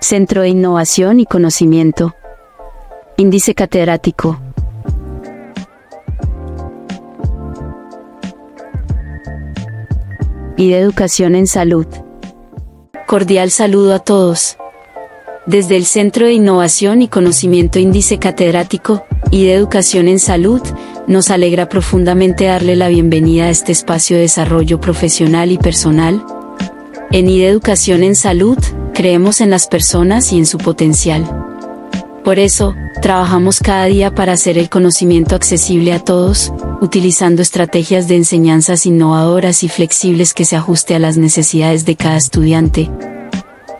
Centro de Innovación y Conocimiento. Índice catedrático. Y de Educación en Salud. Cordial saludo a todos. Desde el Centro de Innovación y Conocimiento Índice Catedrático y de Educación en Salud, nos alegra profundamente darle la bienvenida a este espacio de desarrollo profesional y personal. En IDE Educación en Salud, creemos en las personas y en su potencial. Por eso, trabajamos cada día para hacer el conocimiento accesible a todos, utilizando estrategias de enseñanzas innovadoras y flexibles que se ajuste a las necesidades de cada estudiante.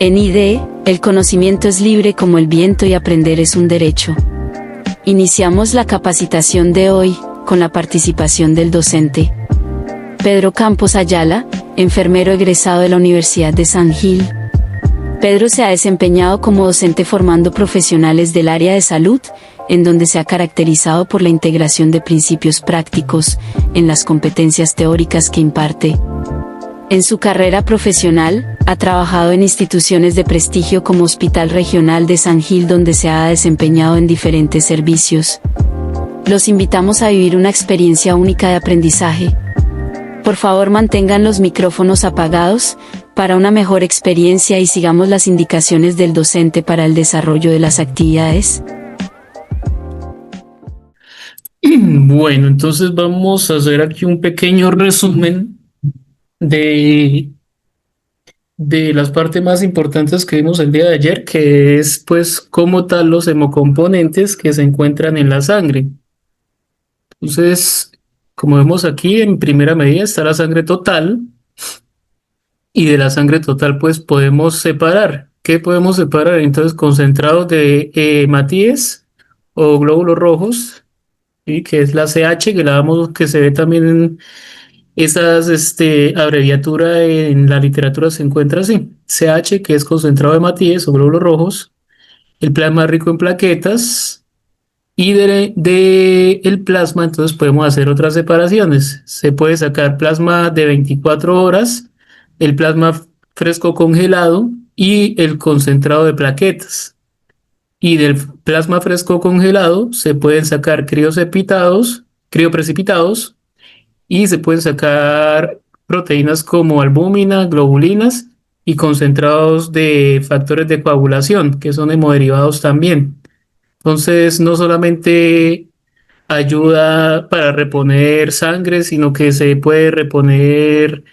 En IDE, el conocimiento es libre como el viento y aprender es un derecho. Iniciamos la capacitación de hoy, con la participación del docente Pedro Campos Ayala, enfermero egresado de la Universidad de San Gil. Pedro se ha desempeñado como docente formando profesionales del área de salud, en donde se ha caracterizado por la integración de principios prácticos en las competencias teóricas que imparte. En su carrera profesional, ha trabajado en instituciones de prestigio como Hospital Regional de San Gil, donde se ha desempeñado en diferentes servicios. Los invitamos a vivir una experiencia única de aprendizaje. Por favor, mantengan los micrófonos apagados para una mejor experiencia y sigamos las indicaciones del docente para el desarrollo de las actividades. Bueno, entonces vamos a hacer aquí un pequeño resumen de las partes más importantes que vimos el día de ayer, que es pues como tal los hemocomponentes que se encuentran en la sangre. Entonces, como vemos aquí, en primera medida está la sangre total, y de la sangre total pues podemos separar. ¿Qué podemos separar? Entonces, concentrados de hematíes o glóbulos rojos, ¿sí? Que es la CH, que la vamos, que se ve también en esas abreviatura en la literatura se encuentra así: CH, que es concentrado de hematíes o glóbulos rojos, el plasma rico en plaquetas, y de el plasma entonces podemos hacer otras separaciones. Se puede sacar plasma de 24 horas, el plasma fresco congelado y el concentrado de plaquetas. Y del plasma fresco congelado se pueden sacar crioprecipitados, y se pueden sacar proteínas como albúmina, globulinas y concentrados de factores de coagulación, que son hemoderivados también. Entonces, no solamente ayuda para reponer sangre, sino que se puede reponer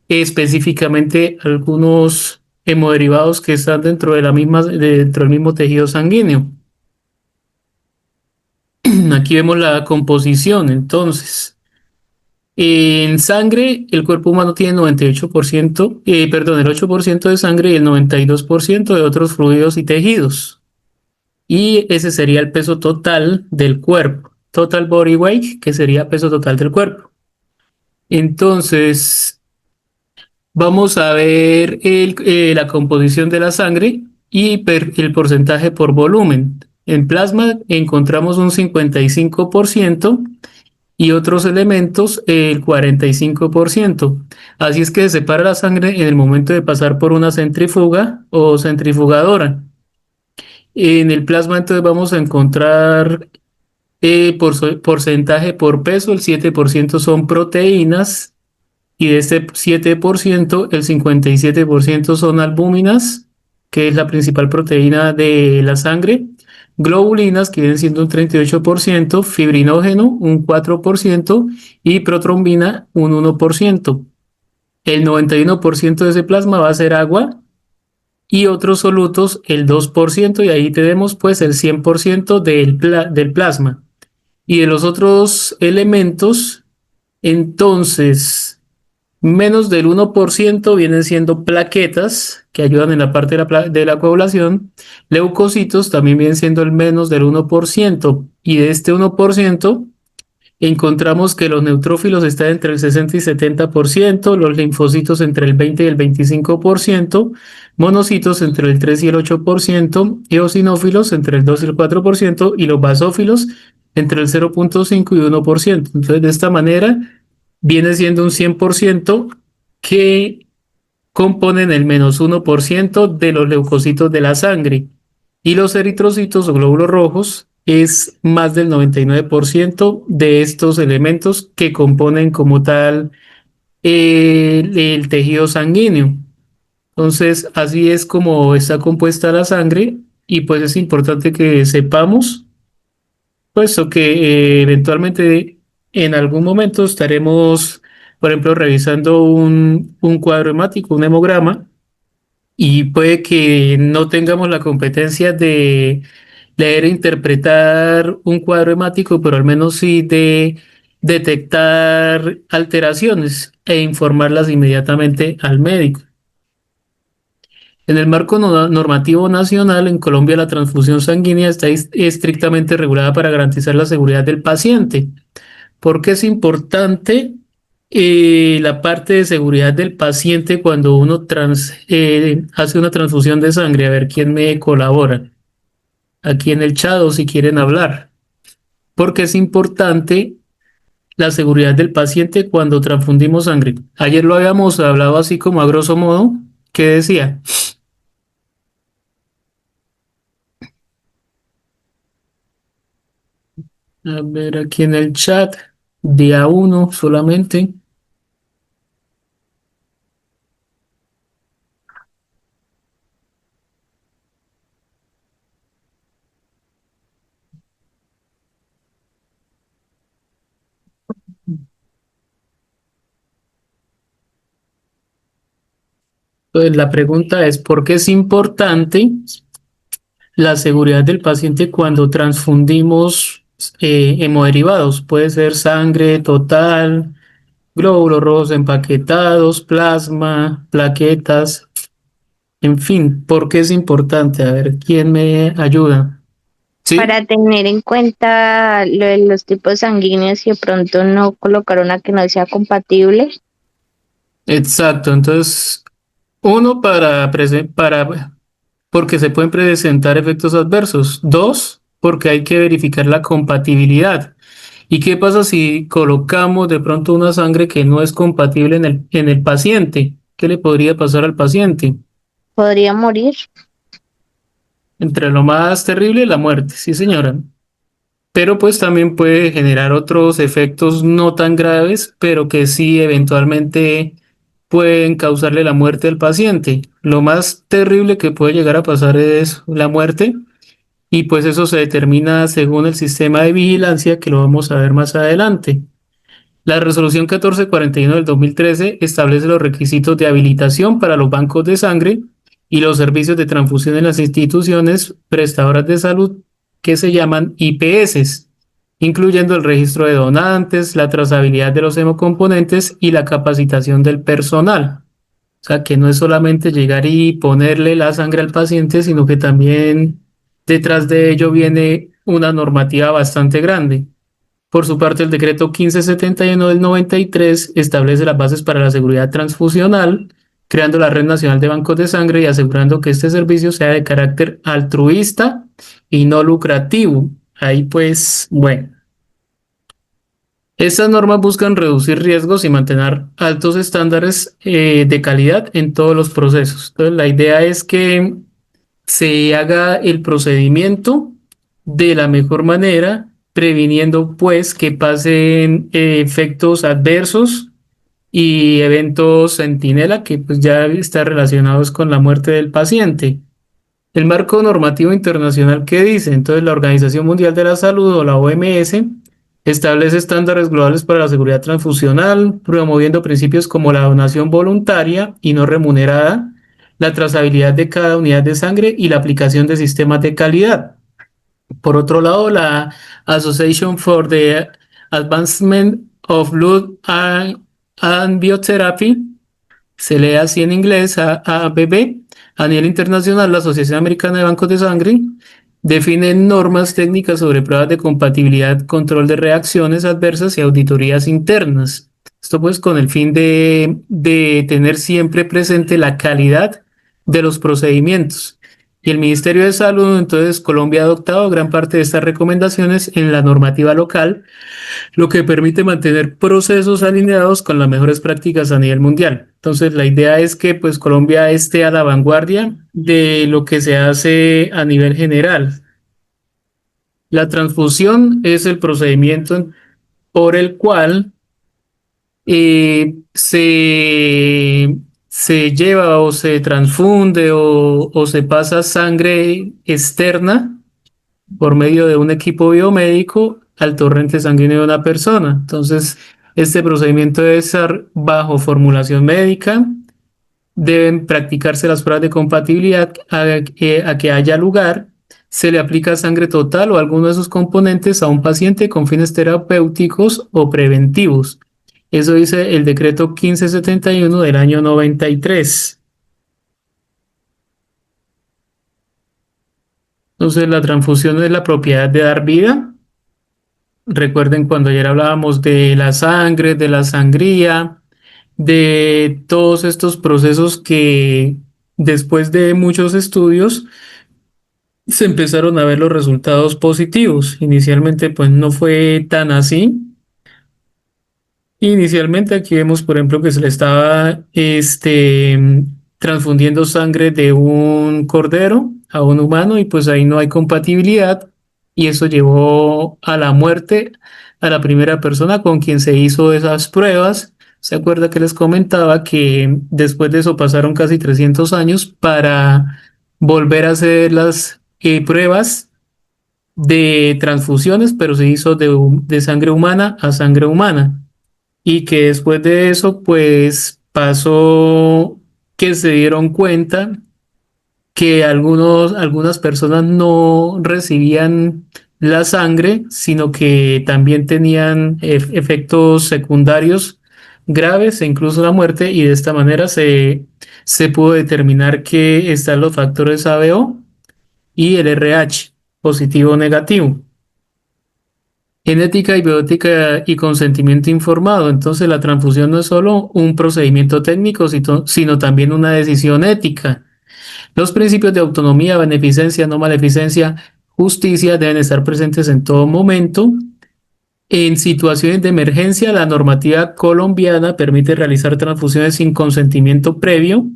específicamente algunos hemoderivados que están dentro del mismo tejido sanguíneo. Aquí vemos la composición. Entonces, en sangre, el cuerpo humano tiene 98%, el 8% de sangre y el 92% de otros fluidos y tejidos. Y ese sería el peso total del cuerpo. Total body weight, que sería peso total del cuerpo. Entonces, vamos a ver la composición de la sangre y el porcentaje por volumen. En plasma encontramos un 55% y otros elementos el 45%. Así es que se separa la sangre en el momento de pasar por una centrífuga o centrifugadora. En el plasma entonces vamos a encontrar porcentaje por peso. El 7% son proteínas, y de este 7%, el 57% son albúminas, que es la principal proteína de la sangre, globulinas, que vienen siendo un 38%, fibrinógeno, un 4%, y protrombina, un 1%. El 91% de ese plasma va a ser agua, y otros solutos, el 2%, y ahí tenemos pues el 100% del plasma. Y de los otros elementos, entonces, menos del 1% vienen siendo plaquetas, que ayudan en la parte de la coagulación. Leucocitos también vienen siendo el menos del 1%. Y de este 1%, encontramos que los neutrófilos están entre el 60 y 70%, los linfocitos entre el 20 y el 25%, monocitos entre el 3 y el 8%, eosinófilos entre el 2 y el 4%, y los basófilos entre el 0.5 y 1%. Entonces, de esta manera, viene siendo un 100% que componen el -1% de los leucocitos de la sangre y los eritrocitos o glóbulos rojos es más del 99% de estos elementos que componen como tal el tejido sanguíneo. Entonces, así es como está compuesta la sangre y pues es importante que sepamos, puesto que eventualmente en algún momento estaremos, por ejemplo, revisando un cuadro hemático, un hemograma, y puede que no tengamos la competencia de leer e interpretar un cuadro hemático, pero al menos sí de detectar alteraciones e informarlas inmediatamente al médico. En el marco normativo nacional, en Colombia la transfusión sanguínea está estrictamente regulada para garantizar la seguridad del paciente. ¿Por qué es importante la parte de seguridad del paciente cuando uno hace una transfusión de sangre? A ver quién me colabora aquí en el chat o si quieren hablar. Porque es importante la seguridad del paciente cuando transfundimos sangre. Ayer lo habíamos hablado así como a grosso modo. ¿Qué decía? A ver, aquí en el chat, día uno solamente. Entonces, la pregunta es, ¿por qué es importante la seguridad del paciente cuando transfundimos hemoderivados? Puede ser sangre total, glóbulos rojos empaquetados, plasma, plaquetas, en fin, ¿por qué es importante? A ver, ¿quién me ayuda? ¿Sí? Para tener en cuenta lo de los tipos sanguíneos y de pronto no colocar una que no sea compatible. Exacto, entonces, uno, porque se pueden presentar efectos adversos. Dos, porque hay que verificar la compatibilidad. ¿Y qué pasa si colocamos de pronto una sangre que no es compatible en el paciente? ¿Qué le podría pasar al paciente? Podría morir. Entre lo más terrible, la muerte, sí señora. Pero pues también puede generar otros efectos no tan graves, pero que sí eventualmente pueden causarle la muerte al paciente. Lo más terrible que puede llegar a pasar es la muerte y pues eso se determina según el sistema de vigilancia que lo vamos a ver más adelante. La resolución 1441 del 2013 establece los requisitos de habilitación para los bancos de sangre y los servicios de transfusión en las instituciones prestadoras de salud que se llaman IPS, incluyendo el registro de donantes, la trazabilidad de los hemocomponentes y la capacitación del personal. O sea, que no es solamente llegar y ponerle la sangre al paciente, sino que también detrás de ello viene una normativa bastante grande. Por su parte, el decreto 1571 del 93 establece las bases para la seguridad transfusional, creando la Red Nacional de Bancos de Sangre y asegurando que este servicio sea de carácter altruista y no lucrativo. Ahí pues, bueno. Estas normas buscan reducir riesgos y mantener altos estándares de calidad en todos los procesos. Entonces, la idea es que se haga el procedimiento de la mejor manera, previniendo pues que pasen efectos adversos y eventos centinela que pues ya están relacionados con la muerte del paciente. El marco normativo internacional, ¿qué dice? Entonces, la Organización Mundial de la Salud o la OMS establece estándares globales para la seguridad transfusional, promoviendo principios como la donación voluntaria y no remunerada, la trazabilidad de cada unidad de sangre y la aplicación de sistemas de calidad. Por otro lado, la Association for the Advancement of Blood and Biotherapy, se lee así en inglés, AABB, a nivel internacional, la Asociación Americana de Bancos de Sangre define normas técnicas sobre pruebas de compatibilidad, control de reacciones adversas y auditorías internas. Esto pues con el fin de tener siempre presente la calidad de los procedimientos. Y el Ministerio de Salud, entonces, Colombia ha adoptado gran parte de estas recomendaciones en la normativa local, lo que permite mantener procesos alineados con las mejores prácticas a nivel mundial. Entonces, la idea es que pues Colombia esté a la vanguardia de lo que se hace a nivel general. La transfusión es el procedimiento por el cual se lleva o se transfunde o se pasa sangre externa por medio de un equipo biomédico al torrente sanguíneo de una persona. Entonces, este procedimiento debe estar bajo formulación médica, deben practicarse las pruebas de compatibilidad a que haya lugar, se le aplica sangre total o alguno de sus componentes a un paciente con fines terapéuticos o preventivos. Eso dice el decreto 1571 del año 93. Entonces, la transfusión es la propiedad de dar vida. Recuerden cuando ayer hablábamos de la sangre, de la sangría, de todos estos procesos que después de muchos estudios se empezaron a ver los resultados positivos. Inicialmente pues no fue tan así. Inicialmente aquí vemos, por ejemplo, que se le estaba transfundiendo sangre de un cordero a un humano y pues ahí no hay compatibilidad y eso llevó a la muerte a la primera persona con quien se hizo esas pruebas. ¿Se acuerda que les comentaba que después de eso pasaron casi 300 años para volver a hacer las pruebas de transfusiones, pero se hizo de sangre humana a sangre humana? Y que después de eso, pues pasó que se dieron cuenta que algunas personas no recibían la sangre, sino que también tenían efectos secundarios graves e incluso la muerte, y de esta manera se pudo determinar que están los factores ABO y el RH, positivo o negativo. Genética y biótica y consentimiento informado. Entonces, la transfusión no es solo un procedimiento técnico, sino también una decisión ética. Los principios de autonomía, beneficencia, no maleficencia, justicia deben estar presentes en todo momento. En situaciones de emergencia, la normativa colombiana permite realizar transfusiones sin consentimiento previo,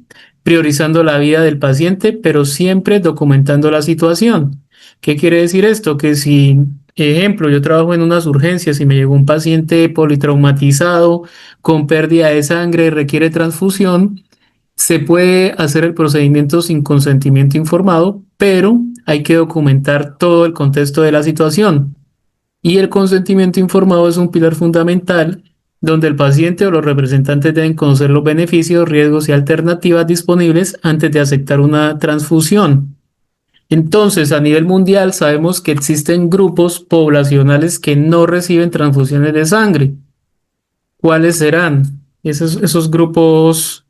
priorizando la vida del paciente, pero siempre documentando la situación. ¿Qué quiere decir esto? Que si, ejemplo, yo trabajo en unas urgencias y me llegó un paciente politraumatizado con pérdida de sangre y requiere transfusión, se puede hacer el procedimiento sin consentimiento informado, pero hay que documentar todo el contexto de la situación. Y el consentimiento informado es un pilar fundamental donde el paciente o los representantes deben conocer los beneficios, riesgos y alternativas disponibles antes de aceptar una transfusión. Entonces, a nivel mundial sabemos que existen grupos poblacionales que no reciben transfusiones de sangre. ¿Cuáles serán esos grupos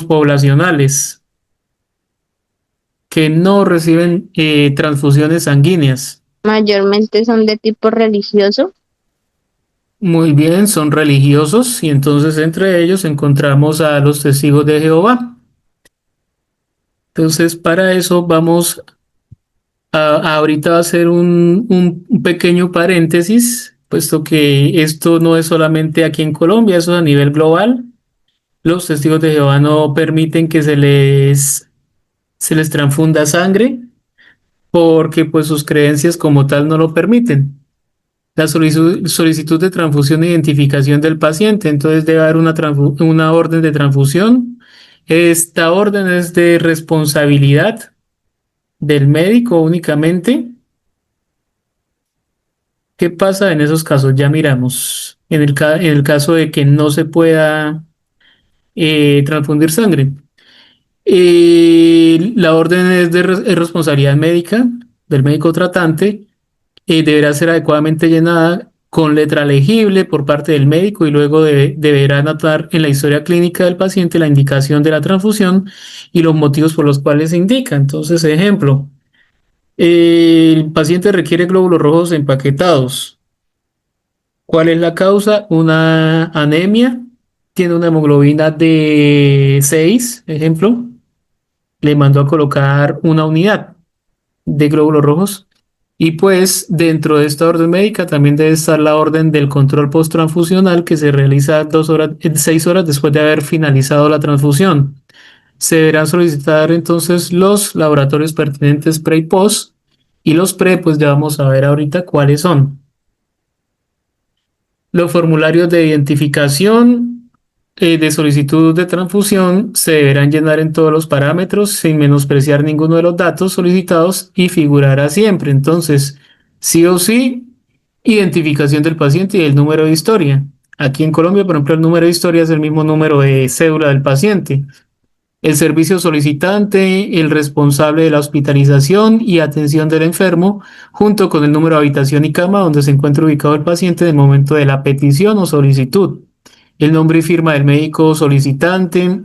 poblacionales que no reciben transfusiones sanguíneas? Mayormente son de tipo religioso. Muy bien, son religiosos y entonces entre ellos encontramos a los testigos de Jehová. Entonces, para eso vamos ahorita a hacer un pequeño paréntesis, puesto que esto no es solamente aquí en Colombia, eso es a nivel global. Los testigos de Jehová no permiten que se les transfunda sangre porque pues sus creencias como tal no lo permiten. La solicitud de transfusión e identificación del paciente, entonces debe haber una orden de transfusión. Esta orden es de responsabilidad del médico únicamente. ¿Qué pasa en esos casos? Ya miramos. En el caso de que no se pueda transfundir sangre. La orden es responsabilidad médica del médico tratante, deberá ser adecuadamente llenada con letra legible por parte del médico y luego deberá anotar en la historia clínica del paciente la indicación de la transfusión y los motivos por los cuales se indica. Entonces, ejemplo, el paciente requiere glóbulos rojos empaquetados. ¿Cuál es la causa? Una anemia, tiene una hemoglobina de 6, ejemplo, le mandó a colocar una unidad de glóbulos rojos Y pues dentro de esta orden médica también debe estar la orden del control posttransfusional que se realiza 6 horas después de haber finalizado la transfusión. Se deberán solicitar entonces los laboratorios pertinentes pre y post, y los pre pues ya vamos a ver ahorita cuáles son. Los formularios de identificación de solicitud de transfusión se deberán llenar en todos los parámetros sin menospreciar ninguno de los datos solicitados y figurará siempre. Entonces, sí o sí, identificación del paciente y el número de historia. Aquí en Colombia, por ejemplo, el número de historia es el mismo número de cédula del paciente. El servicio solicitante, el responsable de la hospitalización y atención del enfermo, junto con el número de habitación y cama donde se encuentra ubicado el paciente en el momento de la petición o solicitud, el nombre y firma del médico solicitante,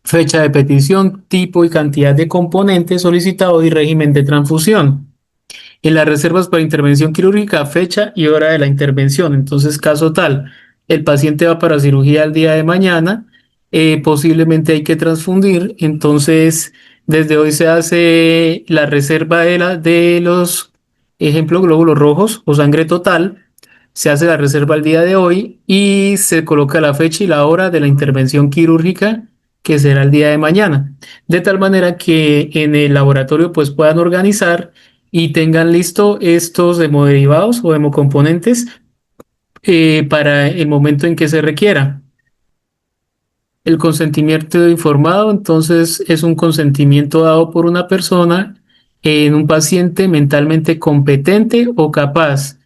fecha de petición, tipo y cantidad de componentes solicitado y régimen de transfusión. En las reservas para intervención quirúrgica, fecha y hora de la intervención. Entonces, caso tal, el paciente va para cirugía el día de mañana, posiblemente hay que transfundir, entonces desde hoy se hace la reserva de los, ejemplo, glóbulos rojos o sangre total, se hace la reserva el día de hoy y se coloca la fecha y la hora de la intervención quirúrgica que será el día de mañana, de tal manera que en el laboratorio pues puedan organizar y tengan listo estos hemoderivados o hemocomponentes para el momento en que se requiera. El consentimiento informado, entonces, es un consentimiento dado por una persona en un paciente mentalmente competente o capaz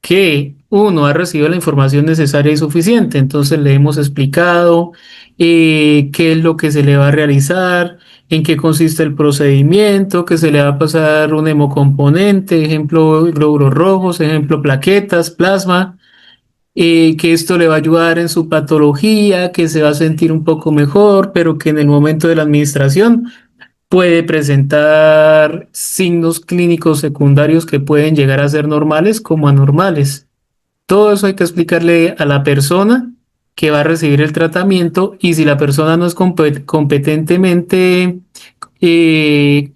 que uno ha recibido la información necesaria y suficiente. Entonces le hemos explicado qué es lo que se le va a realizar, en qué consiste el procedimiento, que se le va a pasar un hemocomponente, ejemplo, glóbulos rojos, ejemplo, plaquetas, plasma, que esto le va a ayudar en su patología, que se va a sentir un poco mejor, pero que en el momento de la administración puede presentar signos clínicos secundarios que pueden llegar a ser normales como anormales. Todo eso hay que explicarle a la persona que va a recibir el tratamiento, y si la persona no es competentemente eh,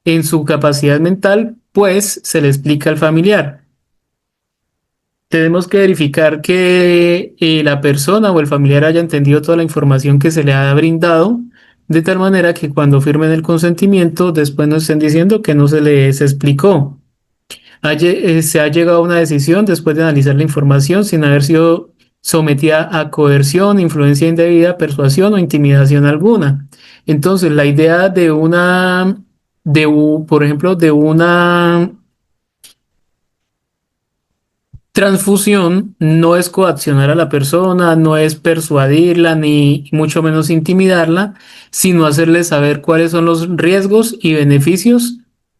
en su capacidad mental, pues se le explica al familiar. Tenemos que verificar que la persona o el familiar haya entendido toda la información que se le ha brindado, de tal manera que cuando firmen el consentimiento, después no estén diciendo que no se les explicó. Se ha llegado a una decisión después de analizar la información sin haber sido sometida a coerción, influencia indebida, persuasión o intimidación alguna. Entonces, la idea por ejemplo, de una transfusión no es coaccionar a la persona, no es persuadirla, ni mucho menos intimidarla, sino hacerle saber cuáles son los riesgos y beneficios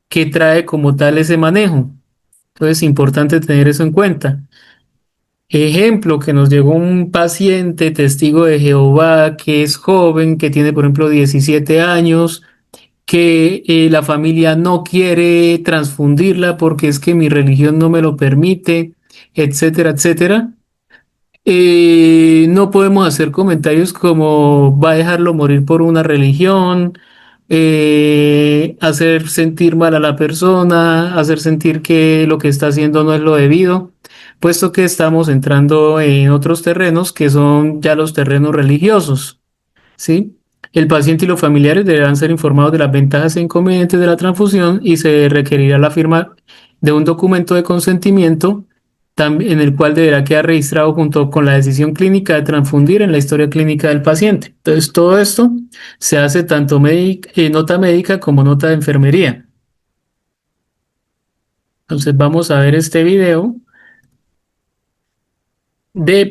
que trae como tal ese manejo. Entonces es importante tener eso en cuenta. Ejemplo, que nos llegó un paciente testigo de Jehová que es joven, que tiene, por ejemplo, 17 años, que la familia no quiere transfundirla porque es que mi religión no me lo permite, etcétera, etcétera. No podemos hacer comentarios como va a dejarlo morir por una religión, hacer sentir mal a la persona, hacer sentir que lo que está haciendo no es lo debido, puesto que estamos entrando en otros terrenos que son ya los terrenos religiosos. ¿Sí? El paciente y los familiares deberán ser informados de las ventajas e inconvenientes de la transfusión y se requerirá la firma de un documento de consentimiento en el cual deberá quedar registrado junto con la decisión clínica de transfundir en la historia clínica del paciente. Entonces, todo esto se hace tanto nota médica como nota de enfermería. Entonces, vamos a ver este video de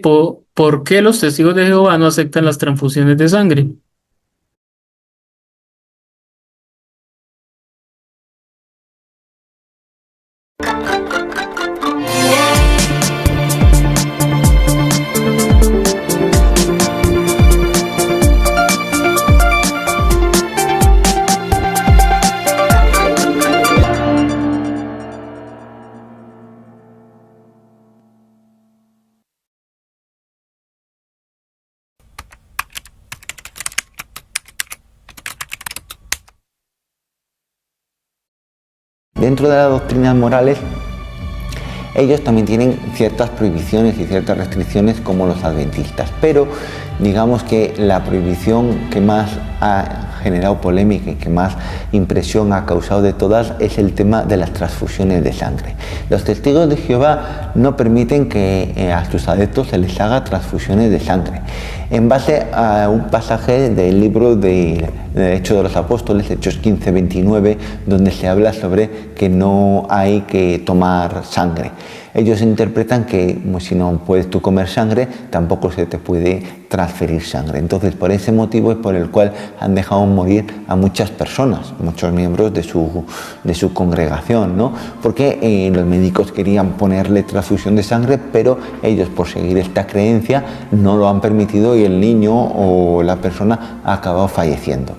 por qué los testigos de Jehová no aceptan las transfusiones de sangre. Dentro de las doctrinas morales, ellos también tienen ciertas prohibiciones y ciertas restricciones como los adventistas, pero digamos que la prohibición que más ha generado polémica y que más impresión ha causado de todas es el tema de las transfusiones de sangre. Los testigos de Jehová no permiten que a sus adeptos se les haga transfusiones de sangre, en base a un pasaje del libro de Hechos de los Apóstoles, Hechos 15:29, donde se habla sobre que no hay que tomar sangre. Ellos interpretan que si no puedes tú comer sangre, tampoco se te puede transferir sangre. Entonces, por ese motivo es por el cual han dejado morir a muchas personas, muchos miembros de su congregación, ¿no? Porque los médicos querían ponerle transfusión de sangre, pero ellos, por seguir esta creencia, no lo han permitido y el niño o la persona ha acabado falleciendo.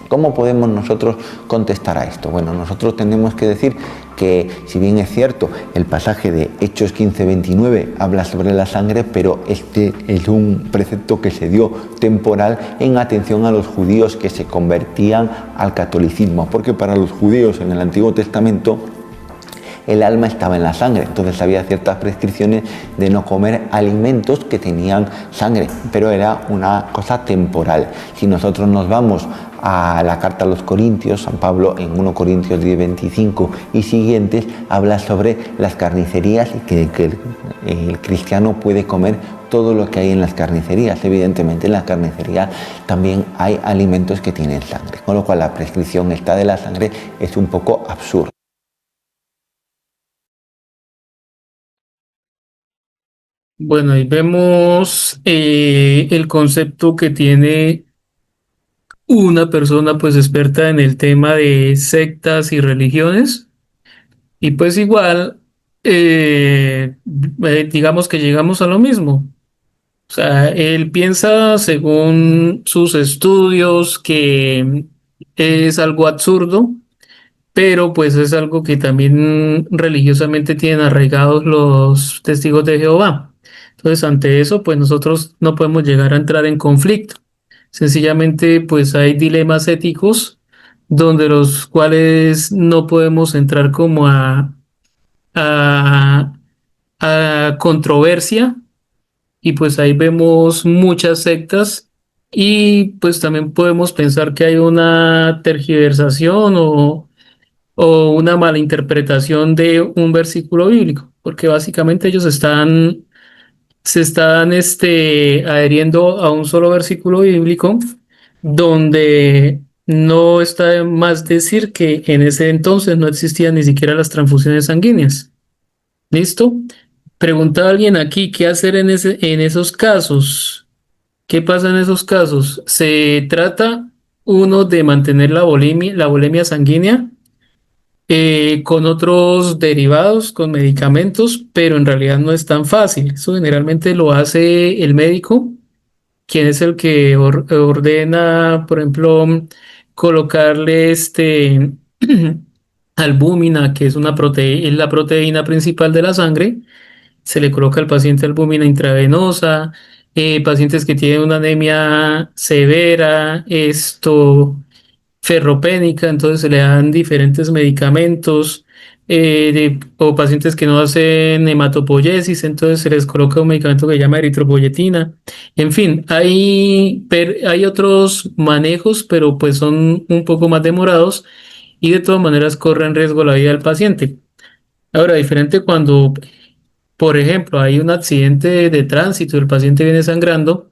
¿Cómo podemos nosotros contestar a esto? Bueno, nosotros tenemos que decir que, si bien es cierto, el pasaje de Hechos 15:29 habla sobre la sangre, pero este es un precepto que se dio temporal en atención a los judíos que se convertían al catolicismo, porque para los judíos en el Antiguo Testamento el alma estaba en la sangre, entonces había ciertas prescripciones de no comer alimentos que tenían sangre, pero era una cosa temporal. Si nosotros nos vamos a la carta a los Corintios, San Pablo en 1 Corintios 10:25 y siguientes habla sobre las carnicerías y que el cristiano puede comer todo lo que hay en las carnicerías. Evidentemente en las carnicerías también hay alimentos que tienen sangre, con lo cual la prescripción esta de la sangre es un poco absurda. Bueno, ahí vemos el concepto que tiene una persona pues experta en el tema de sectas y religiones. Y pues igual, digamos que llegamos a lo mismo. O sea, él piensa según sus estudios que es algo absurdo, pero pues es algo que también religiosamente tienen arraigados los testigos de Jehová. Entonces, ante eso, pues nosotros no podemos llegar a entrar en conflicto. Sencillamente, pues hay dilemas éticos donde los cuales no podemos entrar como a, a controversia, y pues ahí vemos muchas sectas y pues también podemos pensar que hay una tergiversación o una mala interpretación de un versículo bíblico, porque básicamente ellos se están adheriendo a un solo versículo bíblico donde no está de más decir que en ese entonces no existían ni siquiera las transfusiones sanguíneas. ¿Listo? Pregunta a alguien aquí, ¿qué hacer en esos casos? ¿Qué pasa en esos casos? Se trata, uno, de mantener la bulimia sanguínea con otros derivados, con medicamentos, pero en realidad no es tan fácil. Eso generalmente lo hace el médico, quien es el que ordena, por ejemplo, colocarle albúmina, que es es la proteína principal de la sangre. Se le coloca al paciente albúmina intravenosa, pacientes que tienen una anemia severa, ferropénica, entonces se le dan diferentes medicamentos, o pacientes que no hacen hematopoiesis, entonces se les coloca un medicamento que se llama eritropoyetina. En fin, hay otros manejos, pero pues son un poco más demorados y de todas maneras corren riesgo la vida del paciente. Ahora, diferente cuando, por ejemplo, hay un accidente de tránsito, el paciente viene sangrando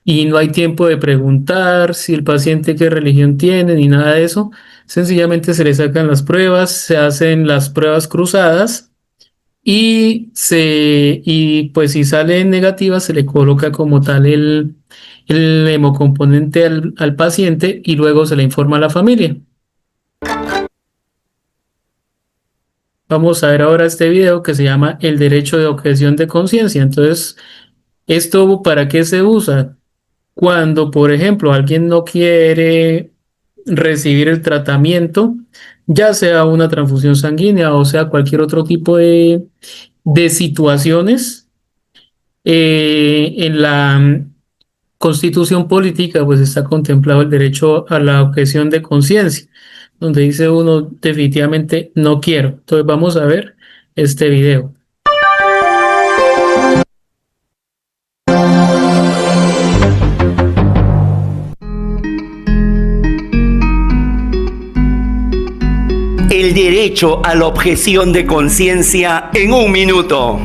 y no hay tiempo de preguntar si el paciente qué religión tiene ni nada de eso. Sencillamente se le sacan las pruebas, se hacen las pruebas cruzadas y pues si sale negativa se le coloca como tal el hemocomponente al paciente y luego se le informa a la familia. Vamos a ver ahora este video que se llama El derecho de objeción de conciencia. Entonces, ¿esto para qué se usa? Cuando, por ejemplo, alguien no quiere recibir el tratamiento, ya sea una transfusión sanguínea o sea cualquier otro tipo de situaciones, en la Constitución política, pues está contemplado el derecho a la objeción de conciencia. donde dice uno definitivamente no quiero. Entonces vamos a ver este video. El derecho a la objeción de conciencia en un minuto.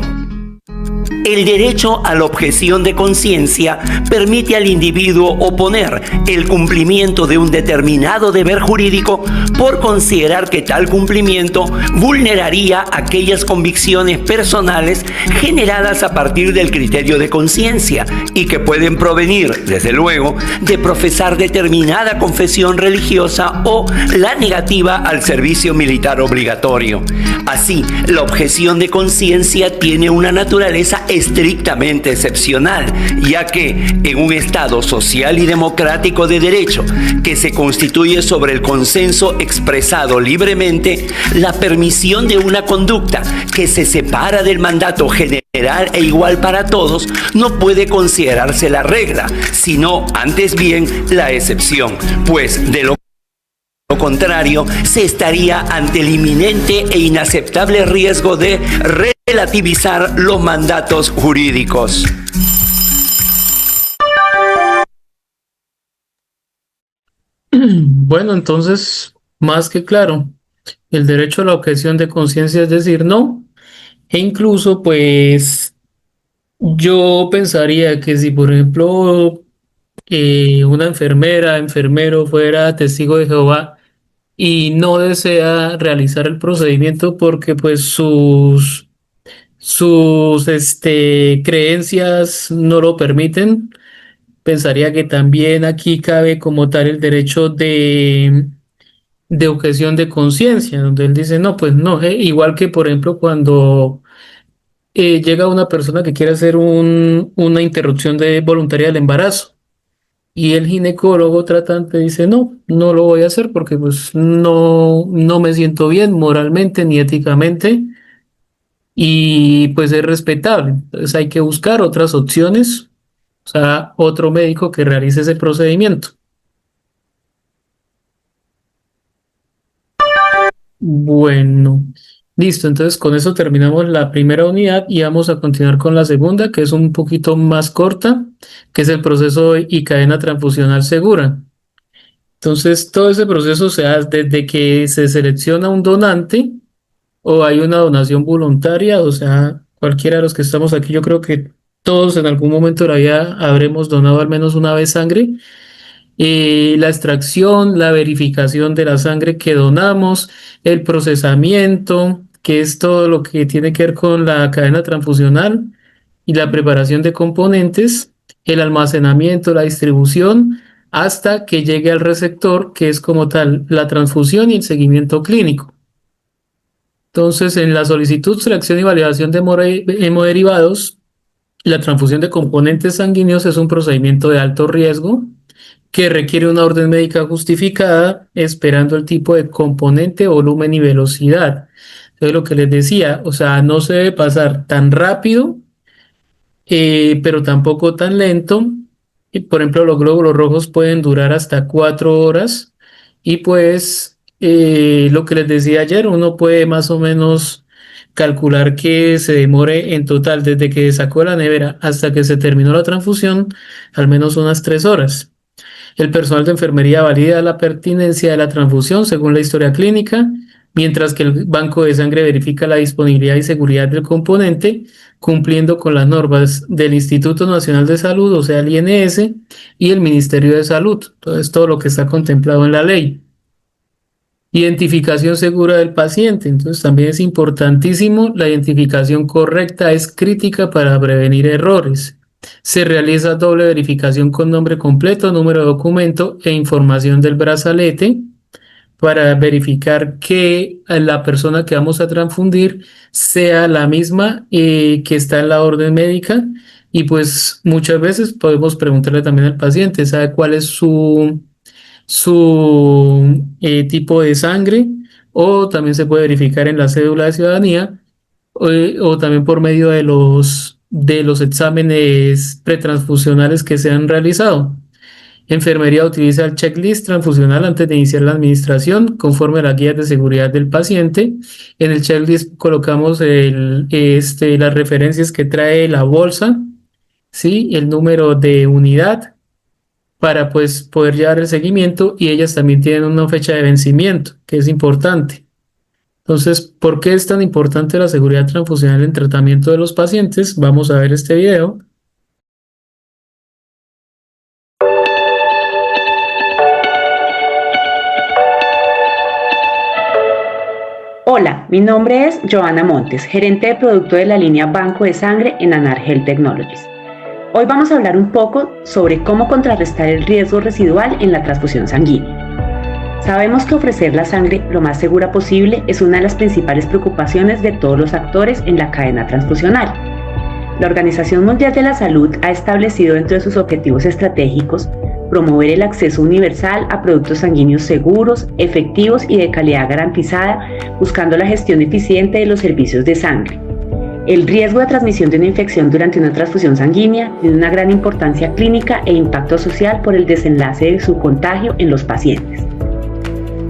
El derecho a la objeción de conciencia permite al individuo oponer el cumplimiento de un determinado deber jurídico por considerar que tal cumplimiento vulneraría aquellas convicciones personales generadas a partir del criterio de conciencia y que pueden provenir, desde luego, de profesar determinada confesión religiosa o la negativa al servicio militar obligatorio. Así, la objeción de conciencia tiene una naturaleza estrictamente excepcional, ya que en un Estado social y democrático de derecho que se constituye sobre el consenso expresado libremente, la permisión de una conducta que se separa del mandato general e igual para todos no puede considerarse la regla, sino antes bien la excepción, pues de lo contrario, se estaría ante el inminente e inaceptable riesgo de relativizar los mandatos jurídicos. Bueno, entonces, más que claro, el derecho a la objeción de conciencia es decir no, e incluso pues yo pensaría que si por ejemplo una enfermera, enfermero fuera testigo de Jehová y no desea realizar el procedimiento porque pues sus creencias no lo permiten, pensaría que también aquí cabe como tal el derecho de objeción de conciencia, donde él dice, no, pues no, igual que por ejemplo cuando llega una persona que quiere hacer una interrupción voluntaria del embarazo y el ginecólogo tratante dice, no, no lo voy a hacer porque pues no me siento bien moralmente ni éticamente y pues es respetable. Entonces hay que buscar otras opciones, o sea, otro médico que realice ese procedimiento. Bueno, listo. Entonces con eso terminamos la primera unidad y vamos a continuar con la segunda, que es un poquito más corta, que es el proceso y cadena transfusional segura. Entonces todo ese proceso se hace desde que se selecciona un donante o hay una donación voluntaria, o sea, cualquiera de los que estamos aquí, yo creo que todos en algún momento de la vida habremos donado al menos una vez sangre. La extracción, la verificación de la sangre que donamos, el procesamiento, que es todo lo que tiene que ver con la cadena transfusional y la preparación de componentes, el almacenamiento, la distribución, hasta que llegue al receptor, que es como tal la transfusión y el seguimiento clínico. Entonces, en la solicitud, selección y validación de hemoderivados, la transfusión de componentes sanguíneos es un procedimiento de alto riesgo que requiere una orden médica justificada, esperando el tipo de componente, volumen y velocidad. Entonces, lo que les decía, o sea, no se debe pasar tan rápido, pero tampoco tan lento. Y, por ejemplo, los glóbulos rojos pueden durar hasta 4 horas y pues lo que les decía ayer, uno puede más o menos calcular que se demore en total desde que sacó la nevera hasta que se terminó la transfusión, al menos unas 3 horas. El personal de enfermería valida la pertinencia de la transfusión según la historia clínica, mientras que el banco de sangre verifica la disponibilidad y seguridad del componente, cumpliendo con las normas del Instituto Nacional de Salud, o sea, el INS, y el Ministerio de Salud. Entonces, todo lo que está contemplado en la ley. Identificación segura del paciente. Entonces, también es importantísimo. La identificación correcta es crítica para prevenir errores. Se realiza doble verificación con nombre completo, número de documento e información del brazalete para verificar que la persona que vamos a transfundir sea la misma que está en la orden médica. Y pues muchas veces podemos preguntarle también al paciente, ¿sabe cuál es su tipo de sangre? O también se puede verificar en la cédula de ciudadanía o también por medio de los exámenes pretransfusionales que se han realizado. Enfermería utiliza el checklist transfusional antes de iniciar la administración, conforme a las guías de seguridad del paciente. En el checklist colocamos las referencias que trae la bolsa, ¿sí? El número de unidad para pues poder llevar el seguimiento, y ellas también tienen una fecha de vencimiento, que es importante. Entonces, ¿por qué es tan importante la seguridad transfusional en tratamiento de los pacientes? Vamos a ver este video. Hola, mi nombre es Joana Montes, gerente de producto de la línea Banco de Sangre en Anar Health Technologies. Hoy vamos a hablar un poco sobre cómo contrarrestar el riesgo residual en la transfusión sanguínea. Sabemos que ofrecer la sangre lo más segura posible es una de las principales preocupaciones de todos los actores en la cadena transfusional. La Organización Mundial de la Salud ha establecido dentro de sus objetivos estratégicos promover el acceso universal a productos sanguíneos seguros, efectivos y de calidad garantizada, buscando la gestión eficiente de los servicios de sangre. El riesgo de transmisión de una infección durante una transfusión sanguínea tiene una gran importancia clínica e impacto social por el desenlace de su contagio en los pacientes.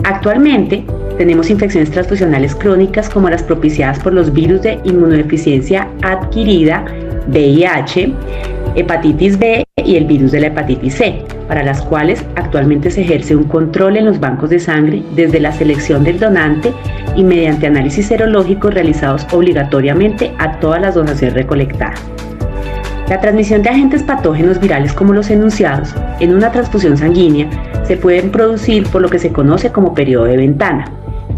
Actualmente, tenemos infecciones transfusionales crónicas como las propiciadas por los virus de inmunodeficiencia adquirida, VIH, hepatitis B y el virus de la hepatitis C, para las cuales actualmente se ejerce un control en los bancos de sangre desde la selección del donante y mediante análisis serológicos realizados obligatoriamente a todas las donaciones recolectadas. La transmisión de agentes patógenos virales como los enunciados en una transfusión sanguínea se pueden producir por lo que se conoce como periodo de ventana,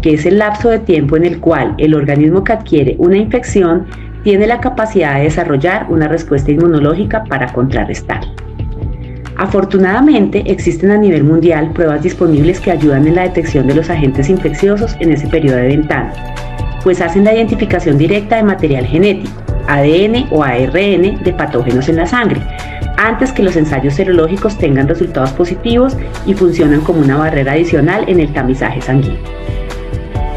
que es el lapso de tiempo en el cual el organismo que adquiere una infección tiene la capacidad de desarrollar una respuesta inmunológica para contrarrestarla. Afortunadamente, existen a nivel mundial pruebas disponibles que ayudan en la detección de los agentes infecciosos en ese periodo de ventana, pues hacen la identificación directa de material genético, ADN o ARN de patógenos en la sangre, antes que los ensayos serológicos tengan resultados positivos, y funcionan como una barrera adicional en el tamizaje sanguíneo.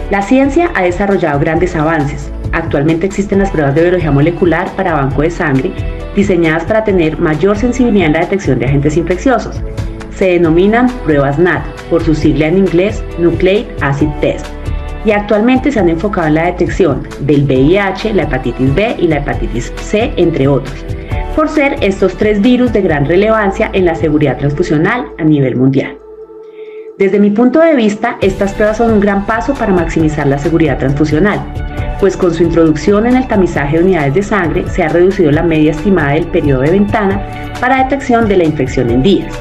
La ciencia ha desarrollado grandes avances. Actualmente existen las pruebas de biología molecular para banco de sangre, diseñadas para tener mayor sensibilidad en la detección de agentes infecciosos. Se denominan pruebas NAT, por su sigla en inglés Nucleic Acid Test, y actualmente se han enfocado en la detección del VIH, la hepatitis B y la hepatitis C, entre otros, por ser estos tres virus de gran relevancia en la seguridad transfusional a nivel mundial. Desde mi punto de vista, estas pruebas son un gran paso para maximizar la seguridad transfusional, pues con su introducción en el tamizaje de unidades de sangre se ha reducido la media estimada del periodo de ventana para detección de la infección en días.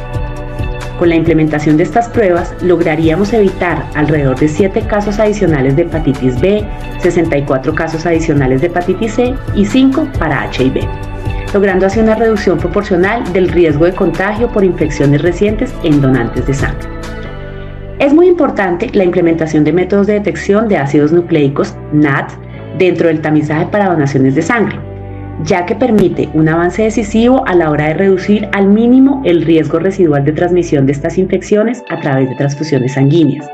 Con la implementación de estas pruebas lograríamos evitar alrededor de 7 casos adicionales de hepatitis B, 64 casos adicionales de hepatitis C y 5 para HIV, logrando así una reducción proporcional del riesgo de contagio por infecciones recientes en donantes de sangre. Es muy importante la implementación de métodos de detección de ácidos nucleicos, NAT, dentro del tamizaje para donaciones de sangre, ya que permite un avance decisivo a la hora de reducir al mínimo el riesgo residual de transmisión de estas infecciones a través de transfusiones sanguíneas,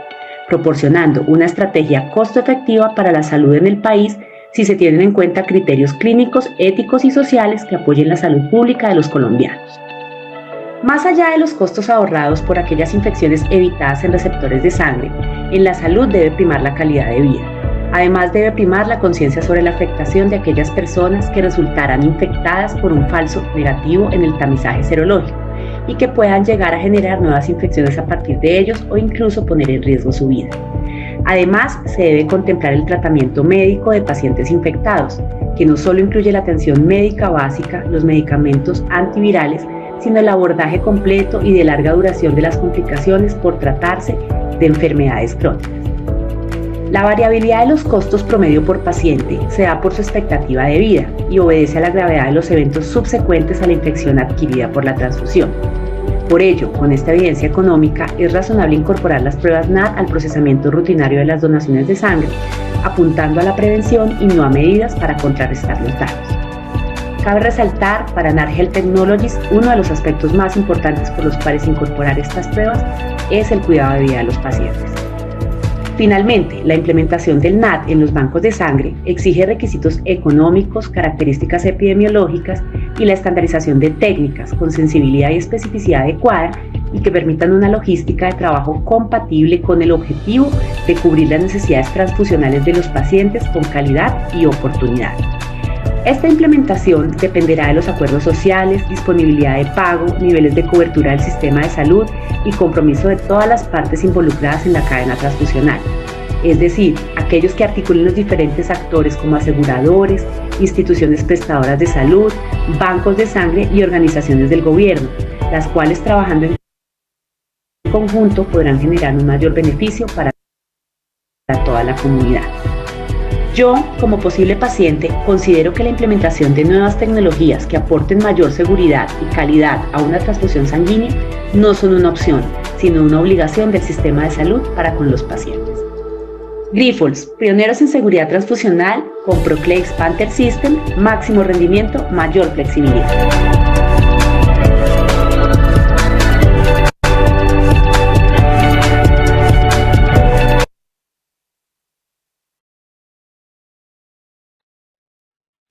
proporcionando una estrategia costo efectiva para la salud en el país si se tienen en cuenta criterios clínicos, éticos y sociales que apoyen la salud pública de los colombianos. Más allá de los costos ahorrados por aquellas infecciones evitadas en receptores de sangre, en la salud debe primar la calidad de vida. Además, debe primar la conciencia sobre la afectación de aquellas personas que resultaran infectadas por un falso negativo en el tamizaje serológico y que puedan llegar a generar nuevas infecciones a partir de ellos o incluso poner en riesgo su vida. Además, se debe contemplar el tratamiento médico de pacientes infectados, que no solo incluye la atención médica básica, los medicamentos antivirales, sino el abordaje completo y de larga duración de las complicaciones por tratarse de enfermedades crónicas. La variabilidad de los costos promedio por paciente se da por su expectativa de vida y obedece a la gravedad de los eventos subsecuentes a la infección adquirida por la transfusión. Por ello, con esta evidencia económica, es razonable incorporar las pruebas NAT al procesamiento rutinario de las donaciones de sangre, apuntando a la prevención y no a medidas para contrarrestar los daños. Cabe resaltar para Anar Health Technologies, uno de los aspectos más importantes por los cuales incorporar estas pruebas es el cuidado de vida de los pacientes. Finalmente, la implementación del NAT en los bancos de sangre exige requisitos económicos, características epidemiológicas y la estandarización de técnicas con sensibilidad y especificidad adecuada y que permitan una logística de trabajo compatible con el objetivo de cubrir las necesidades transfusionales de los pacientes con calidad y oportunidad. Esta implementación dependerá de los acuerdos sociales, disponibilidad de pago, niveles de cobertura del sistema de salud y compromiso de todas las partes involucradas en la cadena transfusional, es decir, aquellos que articulen los diferentes actores como aseguradores, instituciones prestadoras de salud, bancos de sangre y organizaciones del gobierno, las cuales trabajando en conjunto podrán generar un mayor beneficio para toda la comunidad. Yo, como posible paciente, considero que la implementación de nuevas tecnologías que aporten mayor seguridad y calidad a una transfusión sanguínea no son una opción, sino una obligación del sistema de salud para con los pacientes. Grifols, pioneros en seguridad transfusional, con ProClay Expander System, máximo rendimiento, mayor flexibilidad.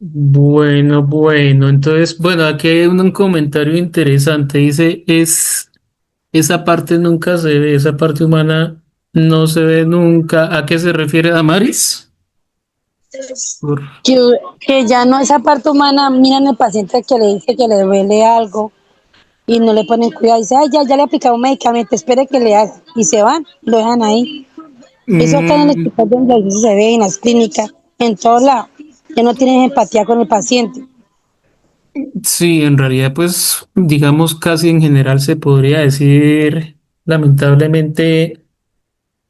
Bueno, entonces, bueno, aquí hay un comentario interesante, dice, esa parte nunca se ve, esa parte humana no se ve nunca. ¿A qué se refiere Damaris? Por- Que ya no esa parte humana, miran al paciente que le dice que le duele algo y no le ponen cuidado, dice, ay, ya le aplicado un medicamento, espere que le haga, y se van, lo dejan ahí. Eso acá en el Mm, hospital donde se ve, en las clínicas, en todos lados, que no tienen empatía con el paciente. sí, en realidad, pues, digamos, casi en general se podría decir, lamentablemente,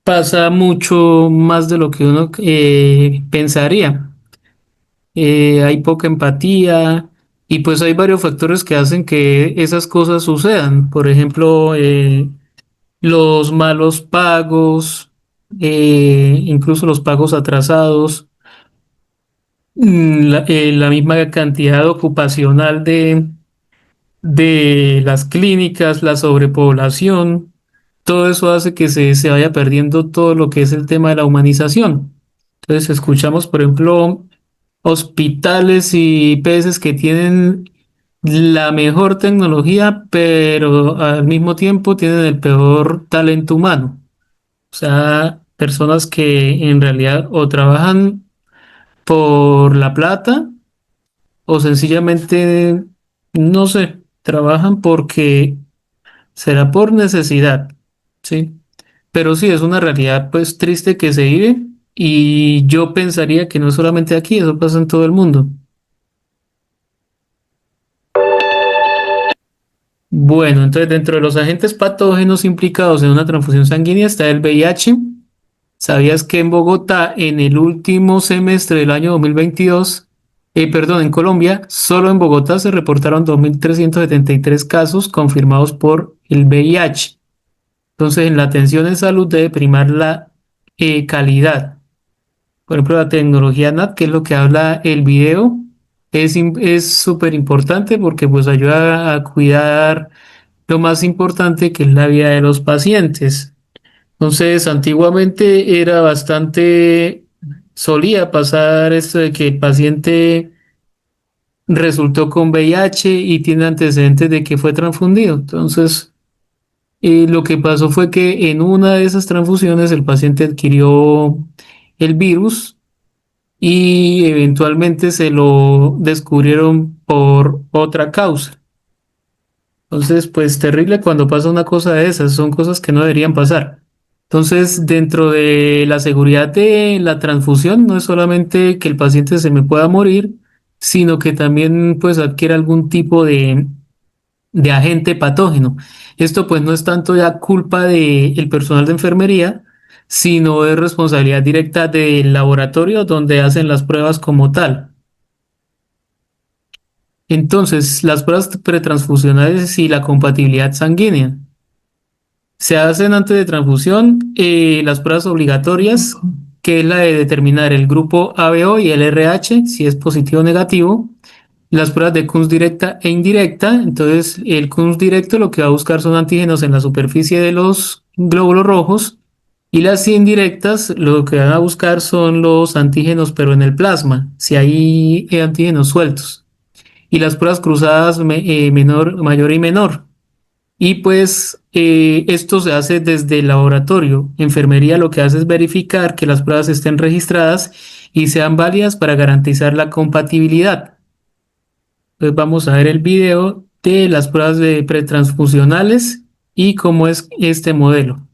pasa mucho más de lo que uno pensaría. Hay poca empatía y pues hay varios factores que hacen que esas cosas sucedan. Por ejemplo, los malos pagos, incluso los pagos atrasados, la misma cantidad ocupacional de las clínicas, la sobrepoblación, todo eso hace que se vaya perdiendo todo lo que es el tema de la humanización. Entonces escuchamos, por ejemplo, hospitales y IPS que tienen la mejor tecnología, pero al mismo tiempo tienen el peor talento humano. O sea, personas que en realidad o trabajan por la plata o sencillamente, no sé, trabajan porque será por necesidad, ¿sí? Pero sí, es una realidad pues triste que se vive y yo pensaría que no es solamente aquí, eso pasa en todo el mundo. Bueno, entonces dentro de los agentes patógenos implicados en una transfusión sanguínea está el VIH. ¿Sabías que en Bogotá, en el último semestre del año 2022, perdón, en Colombia, solo en Bogotá se reportaron 2.373 casos confirmados por el VIH? Entonces, en la atención en salud debe primar la calidad. Por ejemplo, la tecnología NAT, que es lo que habla el video, es súper importante porque pues ayuda a cuidar lo más importante que es la vida de los pacientes. Entonces, antiguamente era bastante, solía pasar esto de que el paciente resultó con VIH y tiene antecedentes de que fue transfundido. Entonces, lo que pasó fue que en una de esas transfusiones el paciente adquirió el virus y eventualmente se lo descubrieron por otra causa. Entonces, pues terrible cuando pasa una cosa de esas, son cosas que no deberían pasar. Entonces, dentro de la seguridad de la transfusión, no es solamente que el paciente se me pueda morir, sino que también pues adquiere algún tipo de agente patógeno. Esto pues no es tanto ya culpa del personal de enfermería, sino es responsabilidad directa del laboratorio donde hacen las pruebas como tal. Entonces, las pruebas pretransfusionales y la compatibilidad sanguínea. Se hacen antes de transfusión las pruebas obligatorias, que es la de determinar el grupo ABO y el RH, si es positivo o negativo. Las pruebas de Kunz directa e indirecta. Entonces, el Kunz directo lo que va a buscar son antígenos en la superficie de los glóbulos rojos y las indirectas lo que van a buscar son los antígenos, pero en el plasma, si hay antígenos sueltos. Y las pruebas cruzadas mayor y menor. y pues esto se hace desde el laboratorio. Enfermería lo que hace es verificar que las pruebas estén registradas y sean válidas para garantizar la compatibilidad. Entonces vamos a ver el video de las pruebas de pretransfusionales y cómo es este modelo.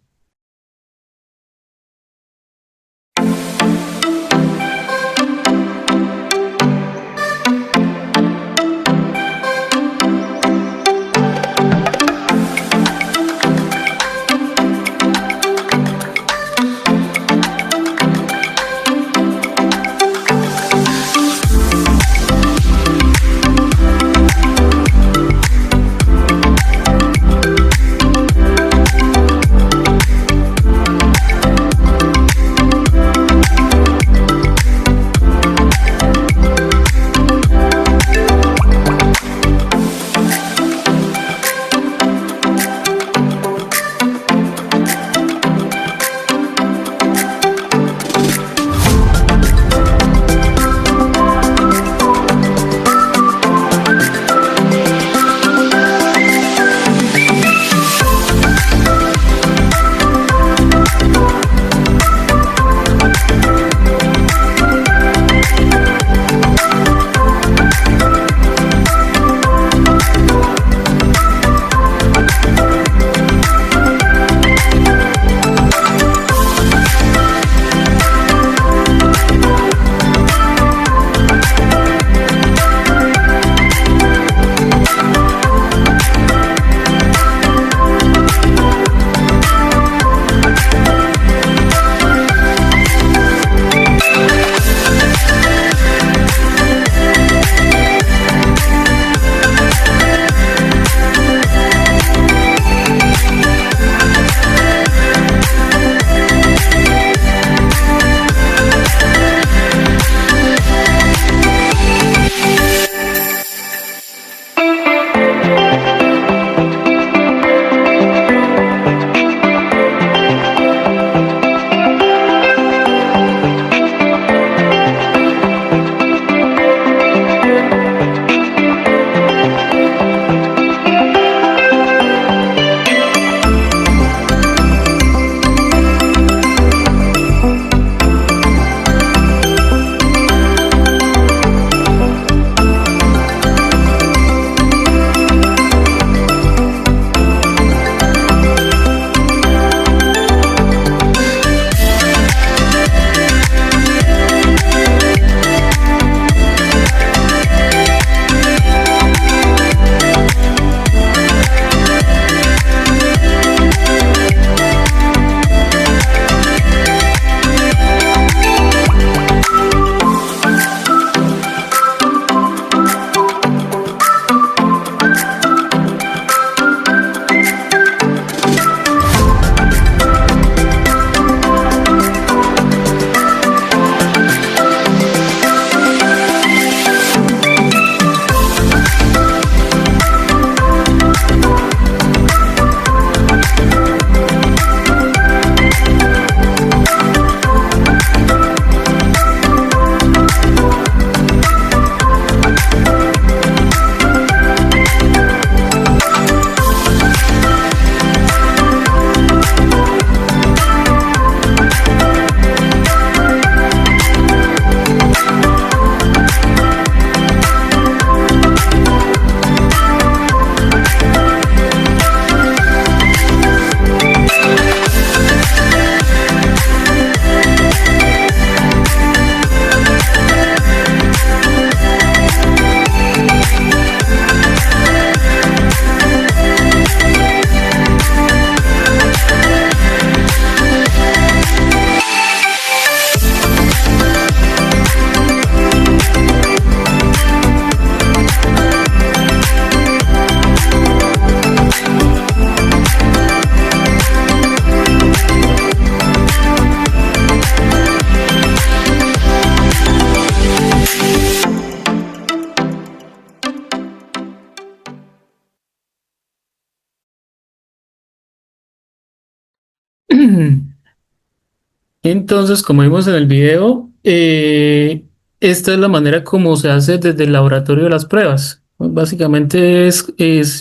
Entonces, como vimos en el video, esta es la manera como se hace desde el laboratorio de las pruebas. Básicamente